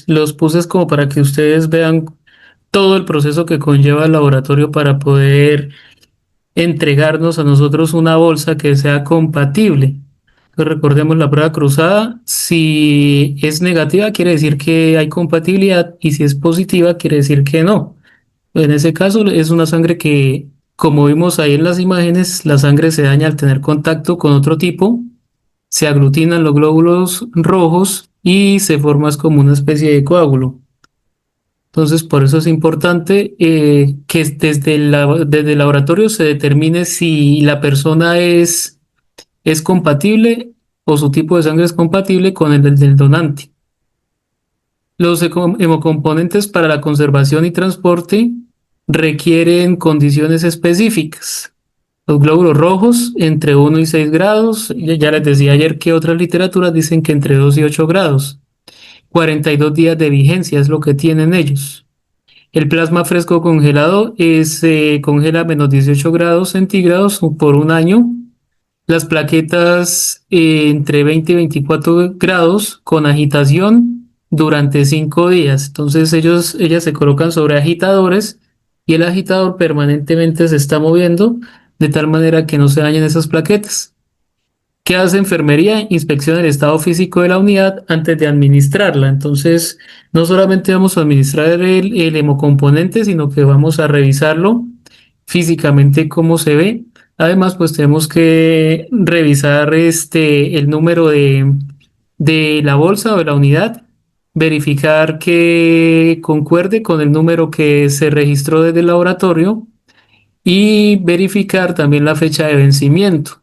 los puse como para que ustedes vean todo el proceso que conlleva el laboratorio para poder entregarnos a nosotros una bolsa que sea compatible. Entonces, recordemos la prueba cruzada. Si es negativa, quiere decir que hay compatibilidad, y si es positiva, quiere decir que no. En ese caso es una sangre que, como vimos ahí en las imágenes, la sangre se daña al tener contacto con otro tipo, se aglutinan los glóbulos rojos y se forma como una especie de coágulo. Entonces, por eso es importante que desde el laboratorio se determine si la persona es compatible o su tipo de sangre es compatible con el del donante. Los hemocomponentes para la conservación y transporte requieren condiciones específicas. Los glóbulos rojos entre 1 y 6 grados, ya les decía ayer que otras literaturas dicen que entre 2 y 8 grados. 42 días de vigencia es lo que tienen ellos. El plasma fresco congelado se congela a menos 18 grados centígrados por un año. Las plaquetas entre 20 y 24 grados con agitación durante 5 días. Entonces ellas se colocan sobre agitadores y el agitador permanentemente se está moviendo de tal manera que no se dañen esas plaquetas. ¿Qué hace enfermería? Inspecciona el estado físico de la unidad antes de administrarla. Entonces, no solamente vamos a administrar el hemocomponente, sino que vamos a revisarlo físicamente cómo se ve. Además, pues tenemos que revisar el número de la bolsa o de la unidad, verificar que concuerde con el número que se registró desde el laboratorio y verificar también la fecha de vencimiento.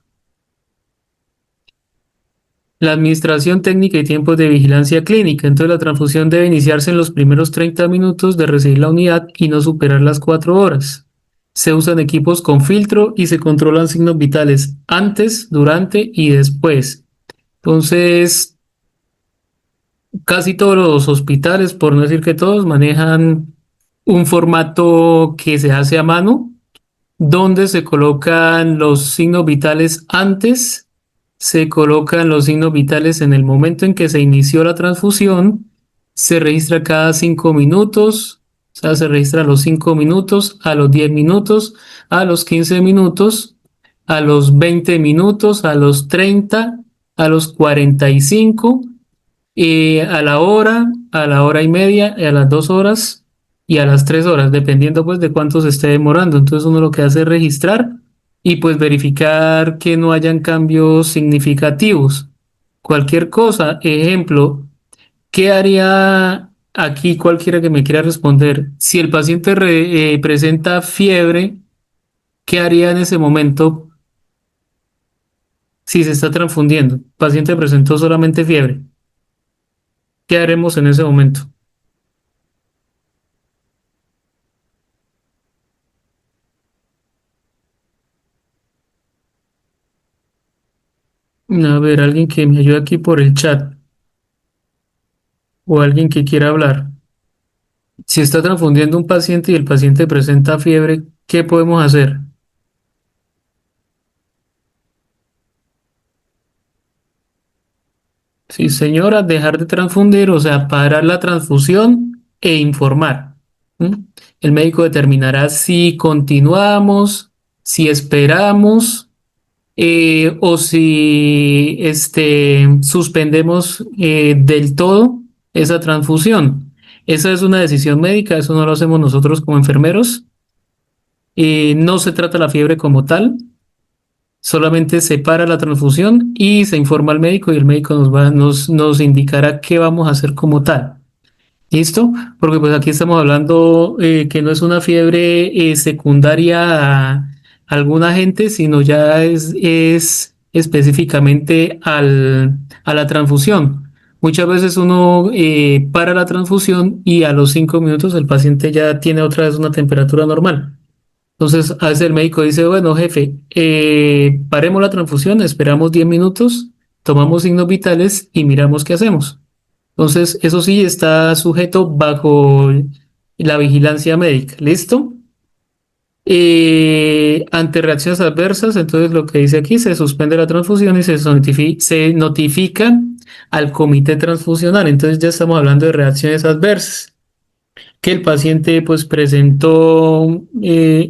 La administración técnica y tiempos de vigilancia clínica. Entonces, la transfusión debe iniciarse en los primeros 30 minutos de recibir la unidad y no superar las 4 horas. Se usan equipos con filtro y se controlan signos vitales antes, durante y después. Entonces, casi todos los hospitales, por no decir que todos, manejan un formato que se hace a mano, donde se colocan los signos vitales antes, se colocan los signos vitales en el momento en que se inició la transfusión, se registra cada 5 minutos, o sea, se registra a los 5 minutos, a los 10 minutos, a los 15 minutos, a los 20 minutos, a los 30, a los 45, a la hora y media, a las 2 horas y a las 3 horas, dependiendo pues de cuánto se esté demorando. Entonces uno lo que hace es registrar y pues verificar que no hayan cambios significativos. Cualquier cosa, ejemplo, ¿qué haría aquí cualquiera que me quiera responder? Si el paciente presenta fiebre, ¿qué haría en ese momento si se está transfundiendo? El paciente presentó solamente fiebre. ¿Qué haremos en ese momento? A ver, alguien que me ayude aquí por el chat o alguien que quiera hablar. Si está transfundiendo un paciente y el paciente presenta fiebre, ¿qué podemos hacer? Sí, señora, dejar de transfundir, o sea, parar la transfusión e informar. ¿Mm? El médico determinará si continuamos, si esperamos o si suspendemos del todo esa transfusión. Esa es una decisión médica, eso no lo hacemos nosotros como enfermeros. No se trata la fiebre como tal, solamente se para la transfusión y se informa al médico y el médico nos indicará qué vamos a hacer como tal. ¿Listo? Porque pues aquí estamos hablando que no es una fiebre secundaria a algún agente, sino ya es específicamente a la transfusión. Muchas veces uno para la transfusión y a los 5 minutos el paciente ya tiene otra vez una temperatura normal. Entonces, a veces el médico dice, bueno, jefe, paremos la transfusión, esperamos 10 minutos, tomamos signos vitales y miramos qué hacemos. Entonces, eso sí está sujeto bajo la vigilancia médica. ¿Listo? Ante reacciones adversas, entonces lo que dice aquí, se suspende la transfusión y se notifica al comité transfusional. Entonces ya estamos hablando de reacciones adversas, que el paciente pues presentó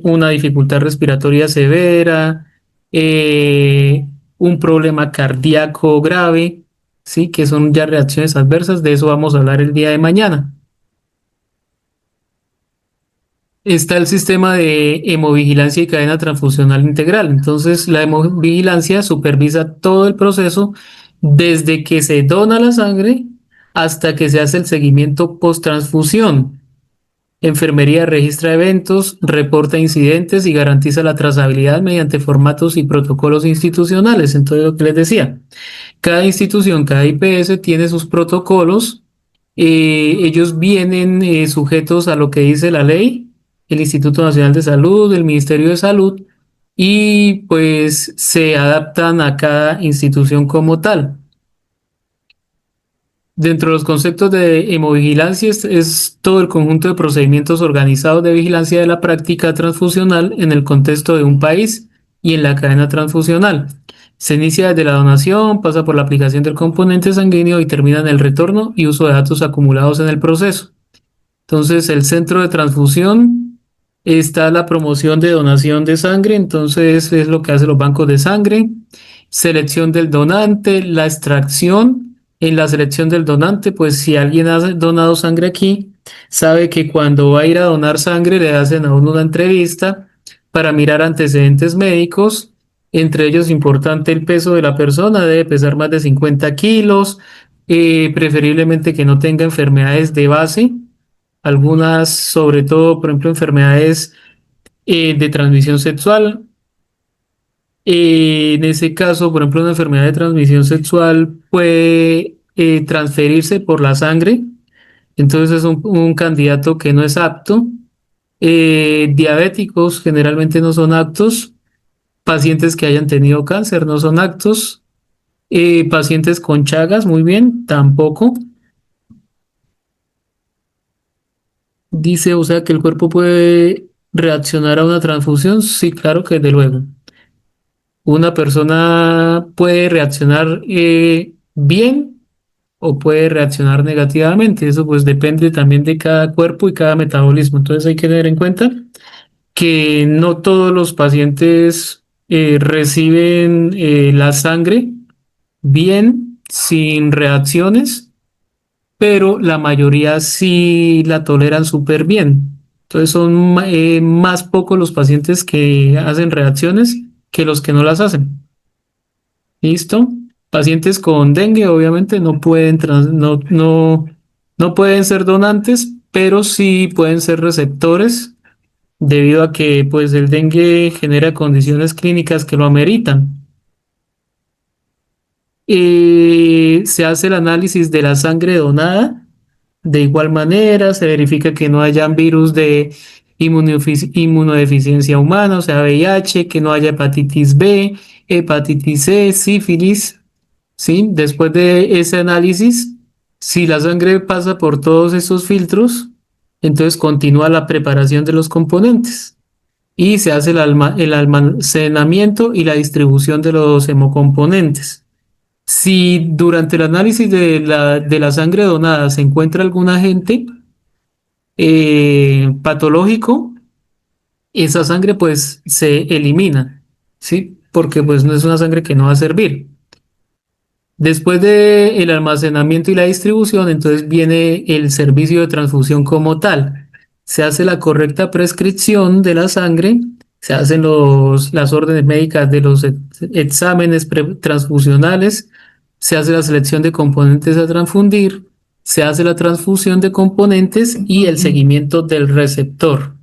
una dificultad respiratoria severa, un problema cardíaco grave, ¿sí? Que son ya reacciones adversas. De eso vamos a hablar el día de mañana. Está el sistema de hemovigilancia y cadena transfusional integral. Entonces, la hemovigilancia supervisa todo el proceso desde que se dona la sangre hasta que se hace el seguimiento post-transfusión. Enfermería registra eventos, reporta incidentes y garantiza la trazabilidad mediante formatos y protocolos institucionales. Entonces, lo que les decía, cada institución, cada IPS tiene sus protocolos. Ellos vienen sujetos a lo que dice la ley, el Instituto Nacional de Salud, el Ministerio de Salud, y pues se adaptan a cada institución como tal. Dentro de los conceptos de hemovigilancia es todo el conjunto de procedimientos organizados de vigilancia de la práctica transfusional en el contexto de un país y en la cadena transfusional. Se inicia desde la donación, pasa por la aplicación del componente sanguíneo y termina en el retorno y uso de datos acumulados en el proceso. Entonces, el centro de transfusión está la promoción de donación de sangre, entonces es lo que hacen los bancos de sangre, selección del donante, la extracción. En la selección del donante, pues si alguien ha donado sangre aquí, sabe que cuando va a ir a donar sangre le hacen a uno una entrevista para mirar antecedentes médicos, entre ellos importante el peso de la persona, debe pesar más de 50 kilos, preferiblemente que no tenga enfermedades de base, algunas, sobre todo, por ejemplo, enfermedades de transmisión sexual. En ese caso, por ejemplo, una enfermedad de transmisión sexual puede transferirse por la sangre, entonces es un candidato que no es apto. Diabéticos generalmente no son aptos, pacientes que hayan tenido cáncer no son aptos, pacientes con Chagas, muy bien, tampoco. Dice, o sea, que el cuerpo puede reaccionar a una transfusión, sí, claro que desde luego. Una persona puede reaccionar bien o puede reaccionar negativamente. Eso pues depende también de cada cuerpo y cada metabolismo. Entonces hay que tener en cuenta que no todos los pacientes reciben la sangre bien, sin reacciones, pero la mayoría sí la toleran súper bien. Entonces son más pocos los pacientes que hacen reacciones que los que no las hacen. ¿Listo? Pacientes con dengue obviamente no pueden, no pueden ser donantes, pero sí pueden ser receptores debido a que pues el dengue genera condiciones clínicas que lo ameritan. Se hace el análisis de la sangre donada. De igual manera, se verifica que no hayan virus de inmunodeficiencia humana, o sea, VIH, que no haya hepatitis B, hepatitis C, sífilis, ¿sí? Después de ese análisis, si la sangre pasa por todos esos filtros, entonces continúa la preparación de los componentes y se hace el almacenamiento y la distribución de los hemocomponentes. Si durante el análisis de la sangre donada se encuentra algún agente patológico, esa sangre pues se elimina, ¿sí? Porque pues no es una sangre que no va a servir. Después del almacenamiento y la distribución, entonces viene el servicio de transfusión como tal. Se hace la correcta prescripción de la sangre, se hacen las órdenes médicas de los exámenes transfusionales, se hace la selección de componentes a transfundir, se hace la transfusión de componentes y el seguimiento del receptor.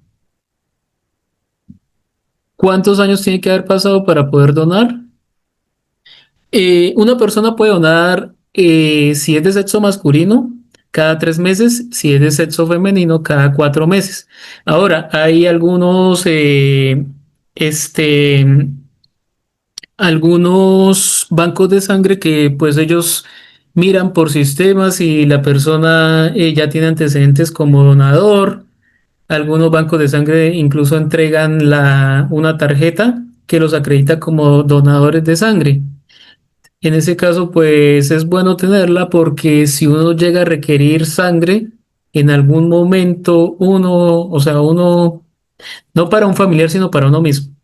¿Cuántos años tiene que haber pasado para poder donar? Una persona puede donar, si es de sexo masculino, cada 3 meses, si es de sexo femenino, cada 4 meses. Ahora, hay algunos bancos de sangre que pues ellos miran por sistemas y la persona ya tiene antecedentes como donador, Algunos bancos de sangre incluso entregan una tarjeta que los acredita como donadores de sangre. En ese caso, pues es bueno tenerla porque si uno llega a requerir sangre, en algún momento uno, no para un familiar, sino para uno mismo.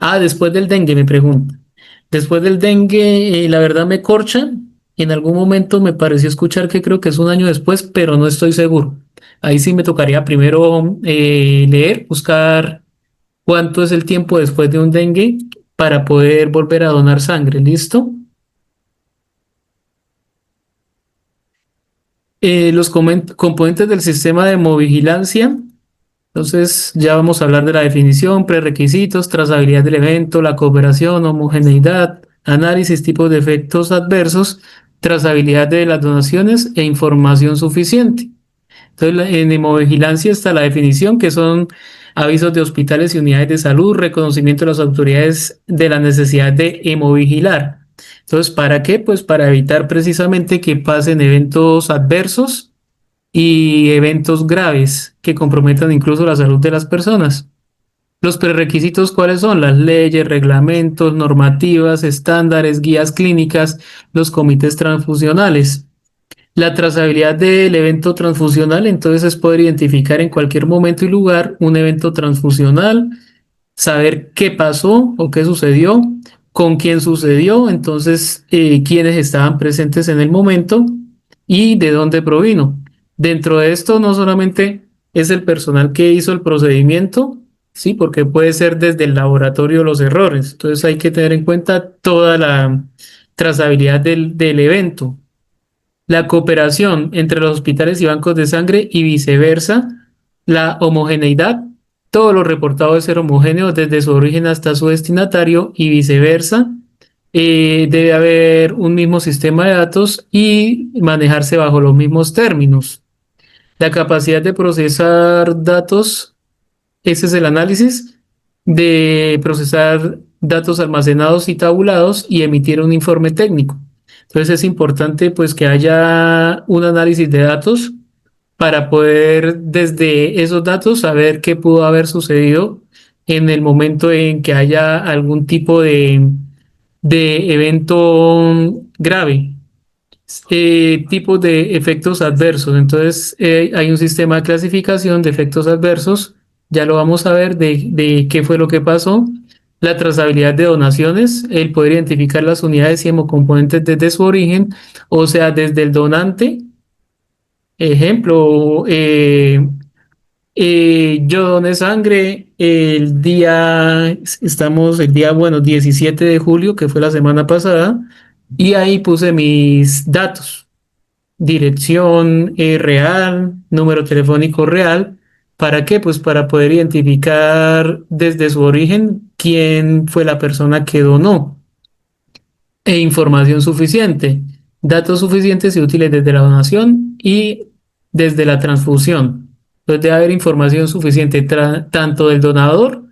Ah, después del dengue, me pregunta. Después del dengue, la verdad me corcha. En algún momento me pareció escuchar que creo que es un año después, pero no estoy seguro. Ahí sí me tocaría primero leer, buscar cuánto es el tiempo después de un dengue para poder volver a donar sangre. ¿Listo? Los componentes del sistema de hemovigilancia. Entonces, ya vamos a hablar de la definición, prerequisitos, trazabilidad del evento, la cooperación, homogeneidad, análisis, tipos de efectos adversos, trazabilidad de las donaciones e información suficiente. Entonces, en hemovigilancia está la definición, que son avisos de hospitales y unidades de salud, reconocimiento de las autoridades de la necesidad de hemovigilar. Entonces, ¿para qué? Pues para evitar precisamente que pasen eventos adversos y eventos graves que comprometan incluso la salud de las personas. Los prerequisitos, ¿cuáles son? Las leyes, reglamentos, normativas, estándares, guías clínicas, los comités transfusionales. La trazabilidad del evento transfusional, entonces, es poder identificar en cualquier momento y lugar un evento transfusional, saber qué pasó o qué sucedió, con quién sucedió, entonces, quiénes estaban presentes en el momento y de dónde provino. Dentro de esto no solamente es el personal que hizo el procedimiento, sí, porque puede ser desde el laboratorio los errores. Entonces hay que tener en cuenta toda la trazabilidad del evento. La cooperación entre los hospitales y bancos de sangre y viceversa. La homogeneidad, todo lo reportado debe ser homogéneo desde su origen hasta su destinatario y viceversa. Debe haber un mismo sistema de datos y manejarse bajo los mismos términos. La capacidad de procesar datos, ese es el análisis, de procesar datos almacenados y tabulados y emitir un informe técnico. Entonces es importante pues que haya un análisis de datos para poder desde esos datos saber qué pudo haber sucedido en el momento en que haya algún tipo de evento grave. Tipos de efectos adversos. Entonces, hay un sistema de clasificación de efectos adversos. Ya lo vamos a ver de qué fue lo que pasó. La trazabilidad de donaciones, el poder identificar las unidades y hemocomponentes desde su origen, o sea, desde el donante. Ejemplo, yo doné sangre estamos el día, bueno, 17 de julio, que fue la semana pasada, y ahí puse mis datos, dirección real, número telefónico real. ¿Para qué? Pues para poder identificar desde su origen quién fue la persona que donó. E información suficiente, datos suficientes y útiles desde la donación y desde la transfusión. Entonces debe haber información suficiente tanto del donador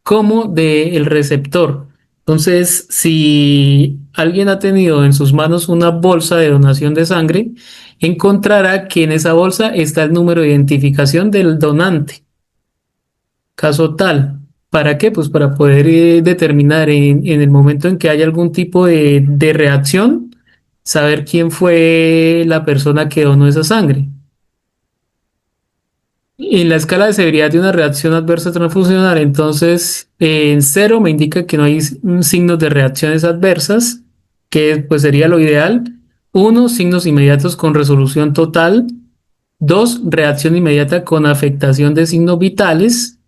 como del receptor. Entonces, si alguien ha tenido en sus manos una bolsa de donación de sangre, encontrará que en esa bolsa está el número de identificación del donante. Caso tal. ¿Para qué? Pues para poder determinar en el momento en que haya algún tipo de reacción, saber quién fue la persona que donó esa sangre. En la escala de severidad de una reacción adversa transfusional, entonces en 0 me indica que no hay signos de reacciones adversas, que pues sería lo ideal. 1, signos inmediatos con resolución total. 2, reacción inmediata con afectación de signos vitales.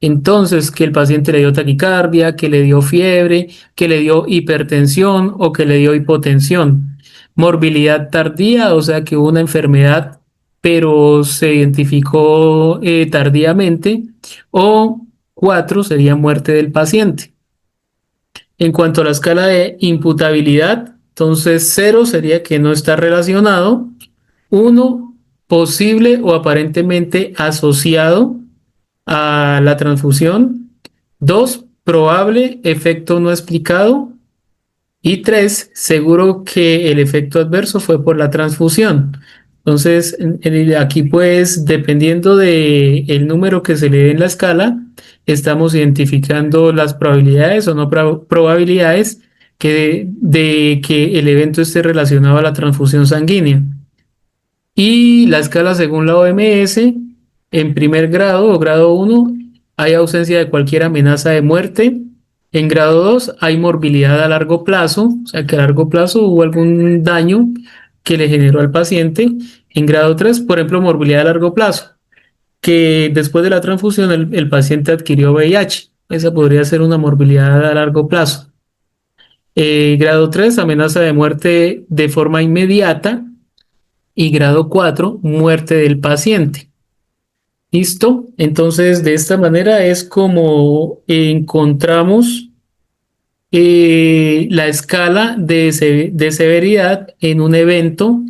Entonces, que el paciente le dio taquicardia, que le dio fiebre, que le dio hipertensión o que le dio hipotensión. Morbilidad tardía, o sea que hubo una enfermedad pero se identificó tardíamente. O 4 sería muerte del paciente. En cuanto a la escala de imputabilidad, entonces 0 sería que no está relacionado. 1, posible o aparentemente asociado a la transfusión. 2, probable, efecto no explicado. Y 3, seguro que el efecto adverso fue por la transfusión. Entonces, aquí pues, dependiendo de el número que se le dé en la escala, estamos identificando las probabilidades o no probabilidades de que el evento esté relacionado a la transfusión sanguínea. Y la escala según la OMS, en primer grado o grado 1, hay ausencia de cualquier amenaza de muerte. En grado 2 hay morbilidad a largo plazo, o sea que a largo plazo hubo algún daño que le generó al paciente. En grado 3, por ejemplo, morbilidad a largo plazo, que después de la transfusión el paciente adquirió VIH. Esa podría ser una morbilidad a largo plazo. Grado 3, amenaza de muerte de forma inmediata. Y grado 4, muerte del paciente. ¿Listo? Entonces, de esta manera es como encontramos la escala de severidad en un evento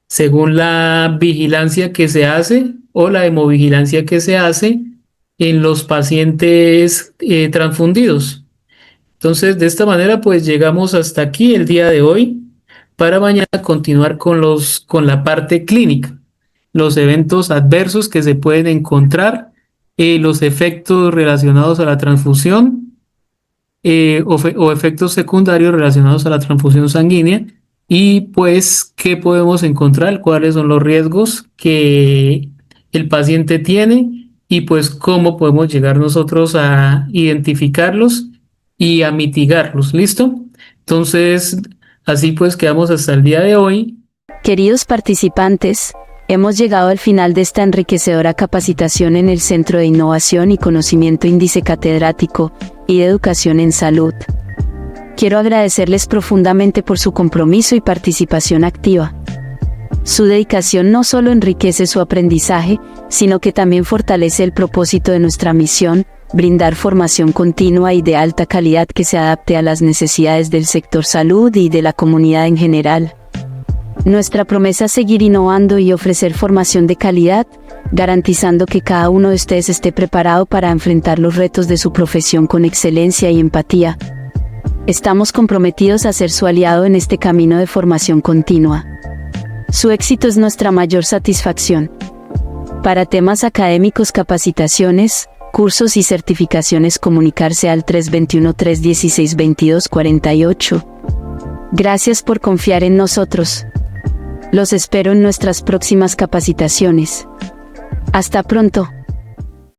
según la vigilancia que se hace o la hemovigilancia que se hace en los pacientes transfundidos. Entonces, de esta manera, pues llegamos hasta aquí el día de hoy para mañana continuar con la parte clínica, los eventos adversos que se pueden encontrar, los efectos relacionados a la transfusión o efectos secundarios relacionados a la transfusión sanguínea y pues qué podemos encontrar, cuáles son los riesgos que el paciente tiene y pues cómo podemos llegar nosotros a identificarlos y a mitigarlos. ¿Listo? Entonces, así pues quedamos hasta el día de hoy. Queridos participantes, hemos llegado al final de esta enriquecedora capacitación en el Centro de Innovación y Conocimiento Índice Catedrático y de Educación en Salud. Quiero agradecerles profundamente por su compromiso y participación activa. Su dedicación no solo enriquece su aprendizaje, sino que también fortalece el propósito de nuestra misión, brindar formación continua y de alta calidad que se adapte a las necesidades del sector salud y de la comunidad en general. Nuestra promesa es seguir innovando y ofrecer formación de calidad, garantizando que cada uno de ustedes esté preparado para enfrentar los retos de su profesión con excelencia y empatía. Estamos comprometidos a ser su aliado en este camino de formación continua. Su éxito es nuestra mayor satisfacción. Para temas académicos, capacitaciones, cursos y certificaciones, comunicarse al 321-316-2248. Gracias por confiar en nosotros. Los espero en nuestras próximas capacitaciones. Hasta pronto.